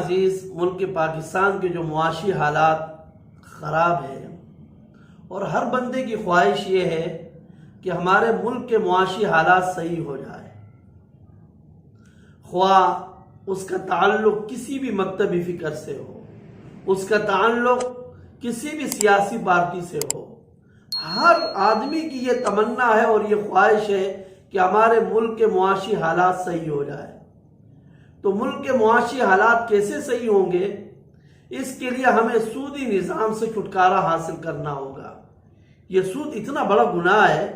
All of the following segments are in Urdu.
عزیز، ملک پاکستان کے جو معاشی حالات خراب ہیں، اور ہر بندے کی خواہش یہ ہے کہ ہمارے ملک کے معاشی حالات صحیح ہو جائے، خواہ اس کا تعلق کسی بھی مکتبی فکر سے ہو، اس کا تعلق کسی بھی سیاسی پارٹی سے ہو، ہر آدمی کی یہ تمنا ہے اور یہ خواہش ہے کہ ہمارے ملک کے معاشی حالات صحیح ہو جائے۔ تو ملک کے معاشی حالات کیسے صحیح ہوں گے؟ اس کے لیے ہمیں سودی نظام سے چھٹکارا حاصل کرنا ہوگا۔ یہ سود اتنا بڑا گناہ ہے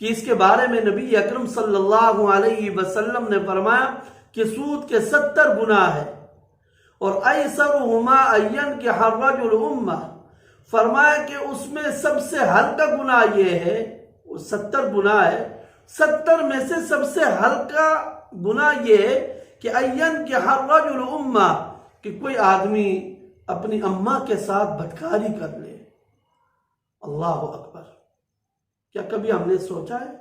کہ اس کے بارے میں نبی اکرم صلی اللہ علیہ وسلم نے فرمایا کہ سود کے 70 گناہ ہے، اور ایسرہما این کے حرج الامہ، فرمایا کہ اس میں سب سے ہلکا گناہ یہ ہے، وہ 70 گناہ ہے، 70 میں سے سب سے ہلکا گناہ یہ ہے کہ این کے حرج الامہ، کہ کوئی آدمی اپنی اماں کے ساتھ بدکاری کر لے۔ اللہ اکبر! کیا کبھی ہم نے سوچا ہے؟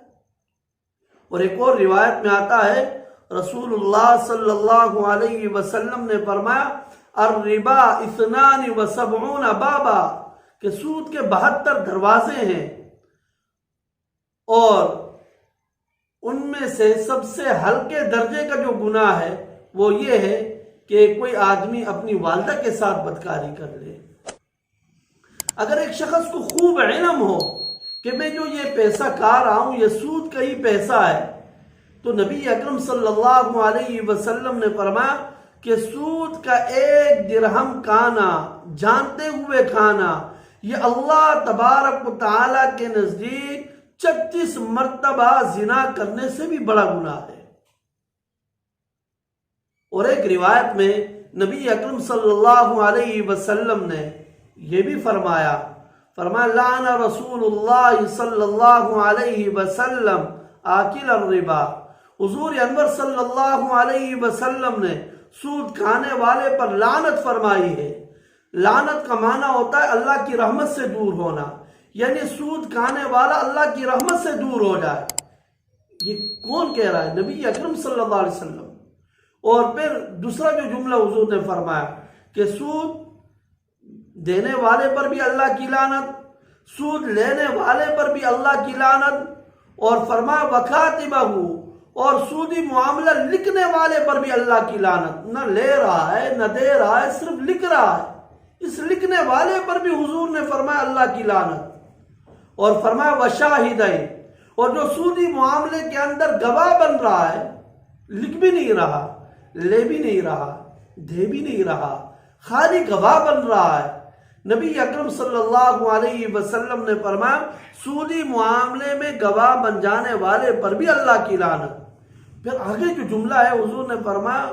اور ایک اور روایت میں آتا ہے، رسول اللہ صلی اللہ علیہ وسلم نے فرمایا الربا 72 بابا، کہ سود کے 72 دروازے ہیں، اور ان میں سے سب سے ہلکے درجے کا جو گناہ ہے وہ یہ ہے کہ کوئی آدمی اپنی والدہ کے ساتھ بدکاری کر لے۔ اگر ایک شخص کو خوب علم ہو کہ میں جو یہ پیسہ کھا رہا ہوں یہ سود کا ہی پیسہ ہے، تو نبی اکرم صلی اللہ علیہ وسلم نے فرمایا کہ سود کا 1 درہم کھانا، جانتے ہوئے کھانا، یہ اللہ تبارک و تعالیٰ کے نزدیک 36 مرتبہ زنا کرنے سے بھی بڑا گناہ ہے۔ اور ایک روایت میں نبی اکرم صلی اللہ علیہ وسلم نے یہ بھی فرمایا لعن رسول اللہ صلی اللہ علیہ وسلم آکل الربا، حضور انور صلی اللہ علیہ وسلم نے سود کھانے والے پر لعنت فرمائی ہے۔ لعنت کا معنی ہوتا ہے اللہ کی رحمت سے دور ہونا، یعنی سود کھانے والا اللہ کی رحمت سے دور ہو جائے۔ یہ کون کہہ رہا ہے؟ نبی اکرم صلی اللہ علیہ وسلم۔ اور پھر دوسرا جو جملہ حضور نے فرمایا کہ سود دینے والے پر بھی اللہ کی لعنت، سود لینے والے پر بھی اللہ کی لعنت، اور فرمایا وکاتبہ، اور سودی معاملہ لکھنے والے پر بھی اللہ کی لعنت۔ نہ لے رہا ہے نہ دے رہا ہے، صرف لکھ رہا ہے، اس لکھنے والے پر بھی حضور نے فرمایا اللہ کی لعنت۔ اور فرمایا وشاہدین، اور جو سودی معاملے کے اندر گواہ بن رہا ہے، لکھ بھی نہیں رہا، لے بھی نہیں رہا، دے بھی نہیں رہا، خالی گواہ بن رہا ہے، نبی اکرم صلی اللہ علیہ وسلم نے فرمایا سودی معاملے میں گواہ بن جانے والے پر بھی اللہ کی لعنت۔ پھر آگے جو جملہ ہے حضور نے فرمایا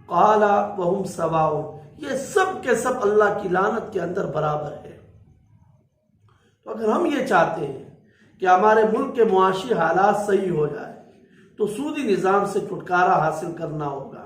قال وہم سواء، یہ سب کے سب اللہ کی لعنت کے اندر برابر ہے۔ تو اگر ہم یہ چاہتے ہیں کہ ہمارے ملک کے معاشی حالات صحیح ہو جائے تو سودی نظام سے چھٹکارا حاصل کرنا ہوگا۔